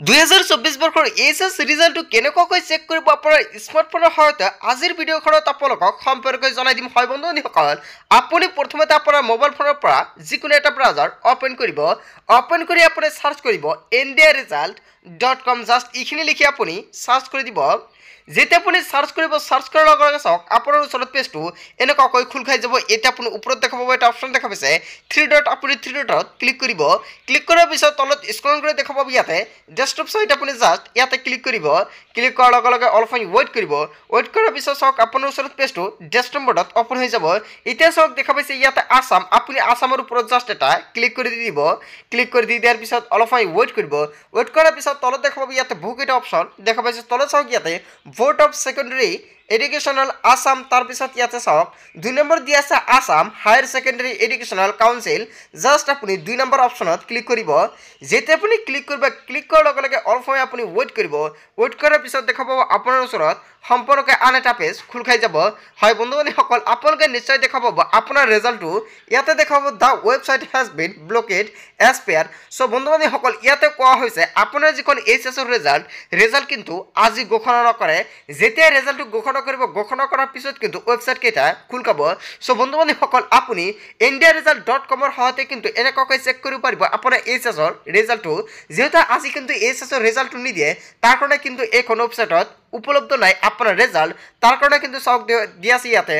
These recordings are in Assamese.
2024 বৰ্ষৰ এইচএছ ৰিজাল্টটো কেনেকুৱাকৈ চেক কৰিব আপোনাৰ স্মাৰ্টফোনৰ সহায়তে আজিৰ ভিডিঅ'খনত আপোনালোকক সম্পৰ্কে জনাই দিম। হয় বন্ধুসকল, আপুনি প্ৰথমতে আপোনাৰ মোবাইল ফোনৰ পৰা যিকোনো এটা ব্ৰাউজাৰ অপেন কৰিব। অপেন কৰি আপুনি সাৰ্চ কৰিব indiaresult.com। জাষ্ট এইখিনি লিখি আপুনি সাৰ্চ কৰি দিব। যেতিয়া আপুনি সাৰ্চ কৰিব, সাৰ্চ কৰাৰ লগে লগে চাওক আপোনাৰ ওচৰত পেজটো এনেকুৱাকৈ খোল খাই যাব। এতিয়া আপুনি ওপৰত দেখা পাব এটা অপশ্যন দেখা পাইছে থ্ৰী ডট। আপুনি থ্ৰী ডটত ক্লিক কৰিব। ক্লিক কৰাৰ পিছত তলত স্ক্ৰল কৰি দেখা পাব ইয়াতে ডেস্কটপ চাইট। আপুনি জাষ্ট ইয়াতে ক্লিক কৰিব। ক্লিক কৰাৰ লগে লগে অলপ সময় ৱেইট কৰিব। ৱেইট কৰাৰ পিছত চাওক আপোনাৰ ওচৰত পেজটো ডেস্কটপ মোডত অপেন হৈ যাব। এতিয়া চাওক দেখা পাইছে ইয়াতে আসাম। আপুনি আসামৰ ওপৰত জাষ্ট এটা ক্লিক কৰি দি দিব। ক্লিক কৰি দি দিয়াৰ পিছত অলপ সময় ৱেইট কৰিব। ৱেইট কৰাৰ পিছত তলত দেখা পাব ইয়াতে বহুকেইটা অপশ্যন দেখা পাইছে। তলত চাওক ইয়াতে board of secondary educational Assam. তাৰ পিছত ইয়াতে চাওক 2 নম্বৰ দিয়া আছে Assam higher secondary educational council. Just আপুনি 2 নম্বৰ অপশ্যনত ক্লিক কৰিব। যেতিয়া আপুনি ক্লিক কৰিব, ক্লিক কৰাৰ লগে লগে অলপ সময় আপুনি ৱেইট কৰিব। ৱেইট কৰাৰ পিছত দেখা পাব আপোনাৰ ওচৰত সম্পূৰ্ণকৈ আন এটা পেজ খোল খাই যাব। হয় বন্ধুসকল, আপোনালোকে নিশ্চয় দেখা পাব আপোনাৰ ৰেজাল্টটো ইয়াতে দেখা পাব the website has been blocked as per. So' বন্ধুসকল, ইয়াতে কোৱা হৈছে আপোনাৰ যিখন এইচএছৰ ৰেজাল্ট কিন্তু আজি ঘোষণা নকৰে। যেতিয়া ৰেজাল্টটো ঘোষণা কৰিব, ঘোষণা কৰাৰ পিছত কিন্তু ৱেবছাইট কেইটা খোল খাব। চ' বন্ধুসকল, আপুনি indiaresult.com সহায়তে কিন্তু এনেকুৱাকৈ চেক কৰিব পাৰিব আপোনাৰ এইচএছৰ ৰেজাল্টটো। যিহেতু আজি কিন্তু এইচএছৰ ৰেজাল্টটো নিদিয়ে, তাৰ কাৰণে কিন্তু এইখন ৱেবছাইটত উপলব্ধ নাই আপোনাৰ ৰেজাল্ট। তাৰ কাৰণে কিন্তু চাওক দিয়া আছে ইয়াতে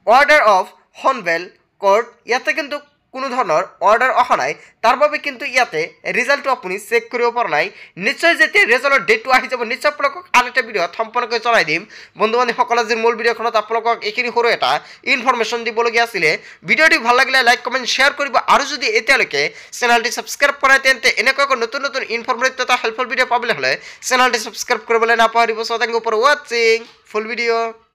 অৰ্ডাৰ অফ হনভেল কোৰ্ট। ইয়াতে কিন্তু কোনো ধৰণৰ অৰ্ডাৰ অহা নাই, তাৰ বাবে কিন্তু ইয়াতে ৰিজাল্টটো আপুনি চেক কৰিব পৰা নাই। নিশ্চয় যেতিয়া ৰেজাল্টৰ ডেটটো আহি যাব, নিশ্চয় আপোনালোকক আন এটা ভিডিঅ'ত সম্পূৰ্ণকৈ জনাই দিম। বন্ধুসকল, আজিৰ মূল ভিডিঅ'খনত আপোনালোকক এইখিনি সৰু এটা ইনফৰমেশ্যন দিবলগীয়া আছিলে। ভিডিঅ'টি ভাল লাগিলে লাইক কমেণ্ট শ্বেয়াৰ কৰিব, আৰু যদি এতিয়ালৈকে চেনেলটি ছাবস্ক্ৰাইব কৰা তেন্তে এনেকুৱাকৈ নতুন নতুন ইনফৰমেটিভ তথা হেল্পফুল ভিডিঅ' পাবলৈ হ'লে চেনেলটি ছাবস্ক্ৰাইব কৰিবলৈ নাপাহৰিব। চ' থেংক ইউ ফৰ ৱাচিং ফুল ভিডিঅ'।